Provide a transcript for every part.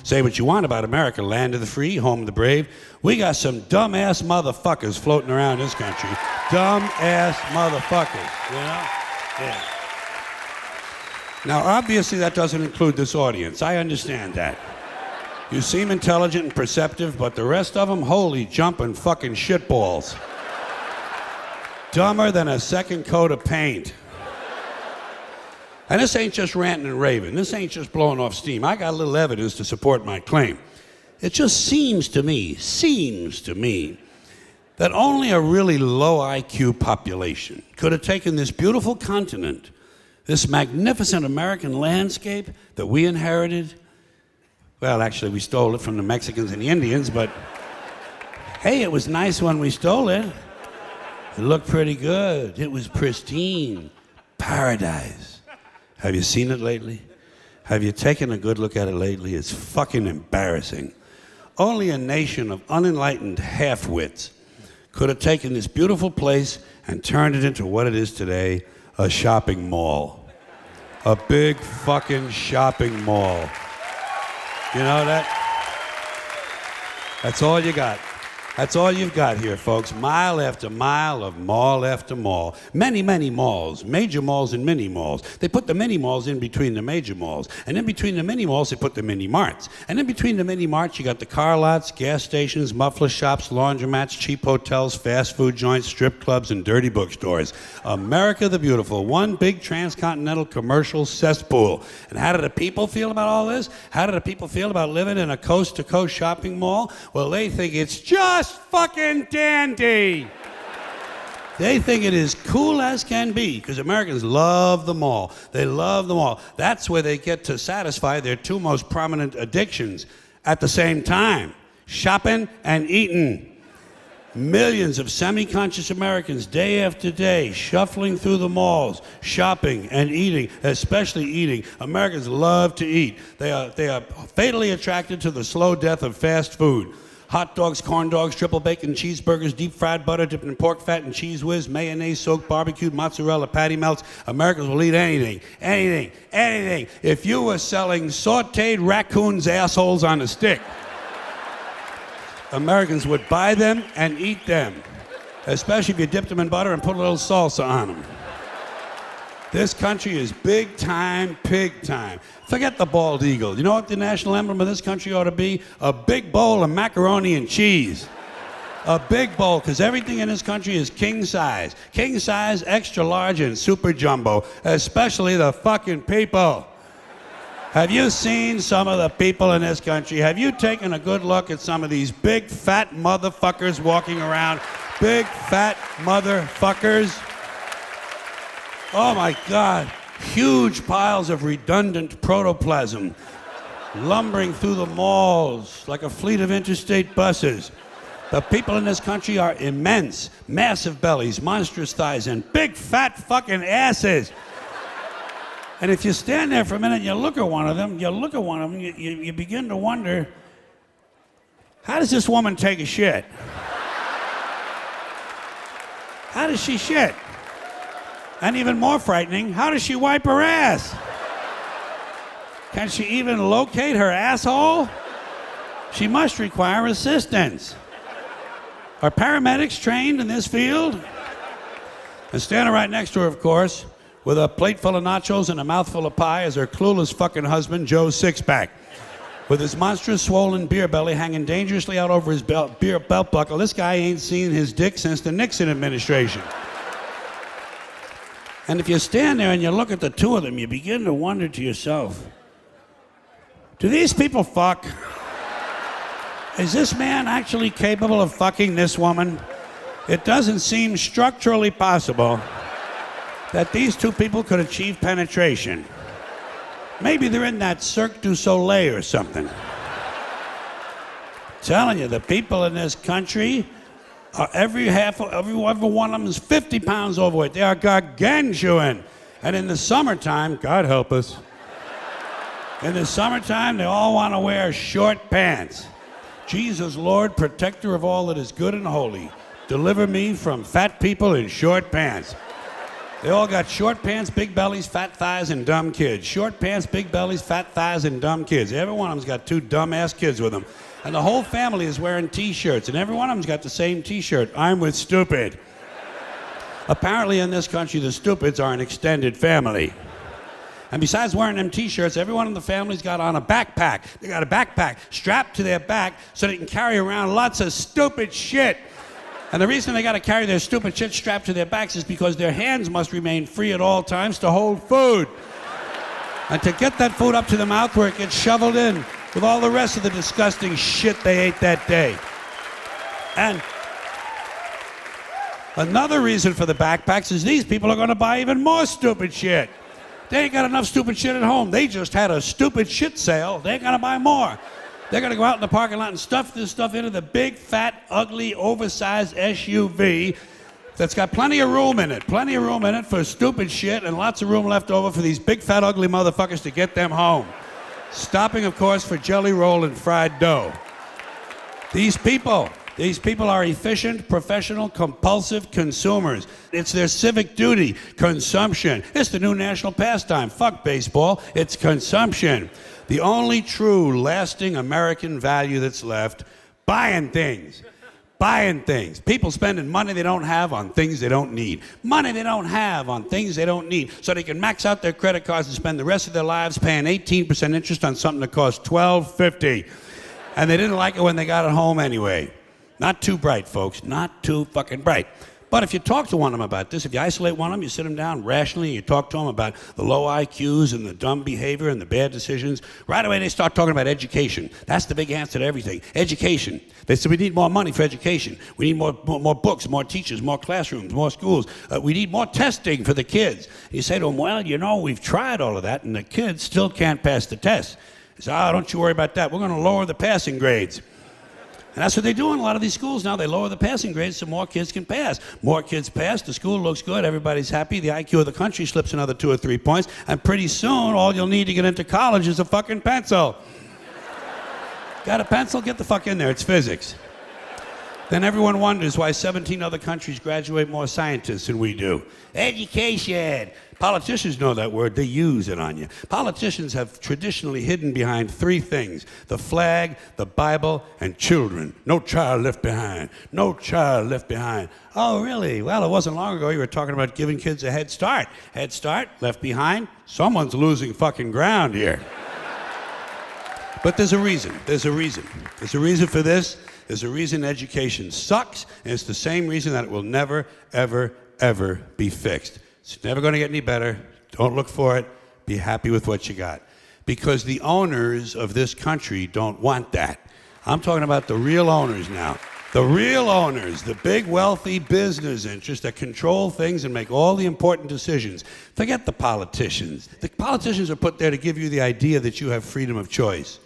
Say what you want about America, land of the free, home of the brave. We got some dumbass motherfuckers floating around this country. Dumbass motherfuckers, you know? Yeah. Now, obviously, that doesn't include this audience. I understand that. You seem intelligent and perceptive, but the rest of them, holy jumping fucking shitballs. Dumber than a second coat of paint. And this ain't just ranting and raving. This ain't just blowing off steam. I got a little evidence to support my claim. It just seems to me, that only a really low IQ population could have taken this beautiful continent, this magnificent American landscape that we inherited. Well, actually, we stole it from the Mexicans and the Indians, but hey, it was nice when we stole it. It looked pretty good. It was pristine. Paradise. Have you seen it lately? Have you taken a good look at it lately? It's fucking embarrassing. Only a nation of unenlightened half-wits could have taken this beautiful place and turned it into what it is today, a shopping mall. A big fucking shopping mall. You know that? That's all you got. That's all you've got here, folks. Mile after mile of mall after mall. Many, many malls. Major malls and mini malls. They put the mini malls in between the major malls. And in between the mini malls, they put the mini marts. And in between the mini marts, you got the car lots, gas stations, muffler shops, laundromats, cheap hotels, fast food joints, strip clubs, and dirty bookstores. America the Beautiful. One big transcontinental commercial cesspool. And how do the people feel about all this? How do the people feel about living in a coast-to-coast shopping mall? Well, they think it's just fucking dandy. They think it is cool as can be because Americans love the mall. They love the mall. That's where they get to satisfy their two most prominent addictions at the same time, shopping and eating. Millions of semi-conscious Americans day after day shuffling through the malls, shopping and eating, especially eating. Americans love to eat. They are fatally attracted to the slow death of fast food. Hot dogs, corn dogs, triple bacon cheeseburgers, deep fried butter dipped in pork fat and cheese whiz, mayonnaise soaked barbecued mozzarella patty melts. Americans will eat anything, anything, anything. If you were selling sauteed raccoons' assholes on a stick, Americans would buy them and eat them, especially if you dipped them in butter and put a little salsa on them. This country is big time, pig time. Forget the bald eagle. You know what the national emblem of this country ought to be? A big bowl of macaroni and cheese. A big bowl, because everything in this country is king size. King size, extra large, and super jumbo, especially the fucking people. Have you seen some of the people in this country? Have you taken a good look at some of these big fat motherfuckers walking around? Big fat motherfuckers. Oh my God, huge piles of redundant protoplasm lumbering through the malls like a fleet of interstate buses. The people in this country are immense, massive bellies, monstrous thighs, and big fat fucking asses. And if you stand there for a minute and you look at one of them, you begin to wonder, how does this woman take a shit? How does she shit? And even more frightening, how does she wipe her ass? Can she even locate her asshole? She must require assistance. Are paramedics trained in this field? And standing right next to her, of course, with a plate full of nachos and a mouthful of pie is her clueless fucking husband, Joe Sixpack. With his monstrous swollen beer belly hanging dangerously out over his belt buckle, this guy ain't seen his dick since the Nixon administration. And if you stand there and you look at the two of them, you begin to wonder to yourself, do these people fuck? Is this man actually capable of fucking this woman? It doesn't seem structurally possible that these two people could achieve penetration. Maybe they're in that Cirque du Soleil or something. Telling you, the people in this country, every one of them is 50 pounds overweight. They are gargantuan. And in the summertime, God help us, in the summertime, they all want to wear short pants. Jesus, Lord, protector of all that is good and holy, deliver me from fat people in short pants. They all got short pants, big bellies, fat thighs, and dumb kids. Short pants, big bellies, fat thighs, and dumb kids. Every one of them's got 2 dumb-ass kids with them. And the whole family is wearing T-shirts, and every one of them's got the same T-shirt. I'm with stupid. Apparently in this country, the stupids are an extended family. And besides wearing them T-shirts, everyone in the family's got on a backpack. They got a backpack strapped to their back so they can carry around lots of stupid shit. And the reason they got to carry their stupid shit strapped to their backs is because their hands must remain free at all times to hold food. And to get that food up to the mouth where it gets shoveled in with all the rest of the disgusting shit they ate that day. And another reason for the backpacks is these people are going to buy even more stupid shit. They ain't got enough stupid shit at home. They just had a stupid shit sale. They ain't going to buy more. They're going to go out in the parking lot and stuff this stuff into the big, fat, ugly, oversized SUV that's got plenty of room in it. Plenty of room in it for stupid shit and lots of room left over for these big, fat, ugly motherfuckers to get them home. Stopping, of course, for jelly roll and fried dough. These people are efficient, professional, compulsive consumers. It's their civic duty, consumption. It's the new national pastime. Fuck baseball, it's consumption. The only true, lasting American value that's left, buying things. Buying things. People spending money they don't have on things they don't need. Money they don't have on things they don't need. So they can max out their credit cards and spend the rest of their lives paying 18% interest on something that costs $12.50. And they didn't like it when they got it home anyway. Not too bright, folks. Not too fucking bright. But if you talk to one of them about this, if you isolate one of them, you sit them down rationally, you talk to them about the low IQs and the dumb behavior and the bad decisions, right away they start talking about education. That's the big answer to everything. Education. They say we need more money for education. We need more books, more teachers, more classrooms, more schools. We need more testing for the kids. And you say to them, well, you know, we've tried all of that and the kids still can't pass the test. They say, oh, don't you worry about that. We're going to lower the passing grades. And that's what they do in a lot of these schools now. They lower the passing grades so more kids can pass. More kids pass, the school looks good, everybody's happy, the IQ of the country slips another 2 or 3 points, and pretty soon all you'll need to get into college is a fucking pencil. Got a pencil? Get the fuck in there, it's physics. Then everyone wonders why 17 other countries graduate more scientists than we do. Education. Politicians know that word, they use it on you. Politicians have traditionally hidden behind 3 things: the flag, the Bible, and children. No child left behind. No child left behind. Oh, really? Well, it wasn't long ago you were talking about giving kids a head start. Head start, left behind. Someone's losing fucking ground here. But there's a reason. There's a reason. There's a reason for this. There's a reason education sucks, and it's the same reason that it will never, ever, ever be fixed. It's never going to get any better. Don't look for it. Be happy with what you got. Because the owners of this country don't want that. I'm talking about the real owners now. The real owners, the big wealthy business interests that control things and make all the important decisions. Forget the politicians. The politicians are put there to give you the idea that you have freedom of choice.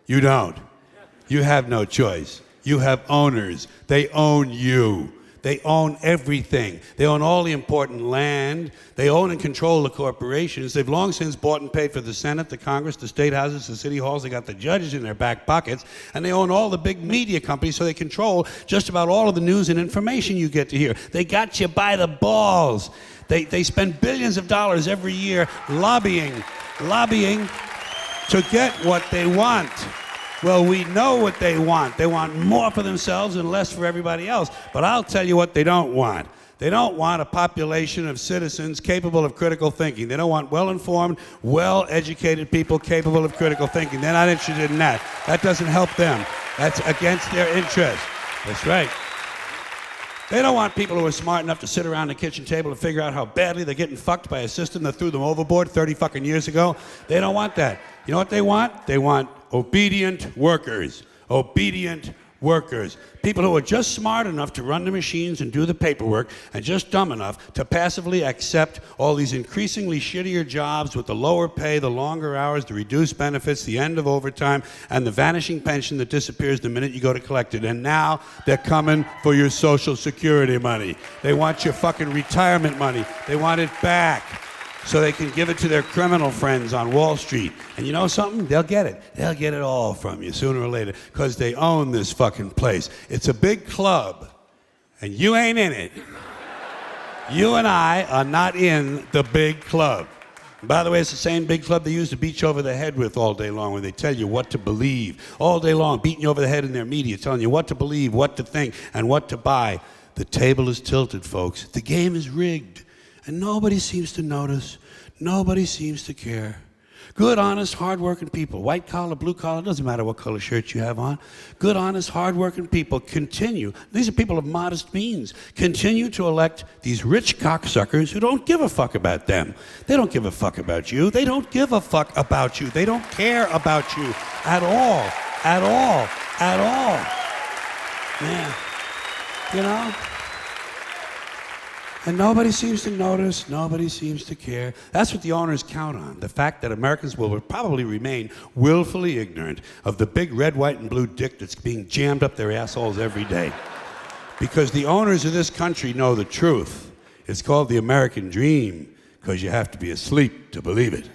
You don't. You have no choice. You have owners. They own you. They own everything. They own all the important land. They own and control the corporations. They've long since bought and paid for the Senate, the Congress, the state houses, the city halls. They got the judges in their back pockets. And they own all the big media companies, so they control just about all of the news and information you get to hear. They got you by the balls. They spend billions of dollars every year lobbying to get what they want. Well, we know what they want. They want more for themselves and less for everybody else. But I'll tell you what they don't want. They don't want a population of citizens capable of critical thinking. They don't want well-informed, well-educated people capable of critical thinking. They're not interested in that. That doesn't help them. That's against their interest. That's right. They don't want people who are smart enough to sit around the kitchen table and figure out how badly they're getting fucked by a system that threw them overboard 30 fucking years ago. They don't want that. You know what they want? They want obedient workers. Obedient workers. People who are just smart enough to run the machines and do the paperwork and just dumb enough to passively accept all these increasingly shittier jobs with the lower pay, the longer hours, the reduced benefits, the end of overtime, and the vanishing pension that disappears the minute you go to collect it. And now they're coming for your Social Security money. They want your fucking retirement money. They want it back, so they can give it to their criminal friends on Wall Street. And you know something? They'll get it. They'll get it all from you sooner or later, because they own this fucking place. It's a big club, and you ain't in it. You and I are not in the big club. By the way, it's the same big club they used to beat you over the head with all day long, when they tell you what to believe. All day long, beating you over the head in their media, telling you what to believe, what to think, and what to buy. The table is tilted, folks. The game is rigged. And nobody seems to notice. Nobody seems to care. Good, honest, hard-working people, white collar, blue collar, doesn't matter what color shirt you have on. Good, honest, hard-working people continue. These are people of modest means. Continue to elect these rich cocksuckers who don't give a fuck about them. They don't give a fuck about you. They don't give a fuck about you. They don't care about you at all. At all. At all. Yeah. You know? And nobody seems to notice, nobody seems to care. That's what the owners count on, the fact that Americans will probably remain willfully ignorant of the big red, white, and blue dick that's being jammed up their assholes every day. Because the owners of this country know the truth. It's called the American dream, because you have to be asleep to believe it.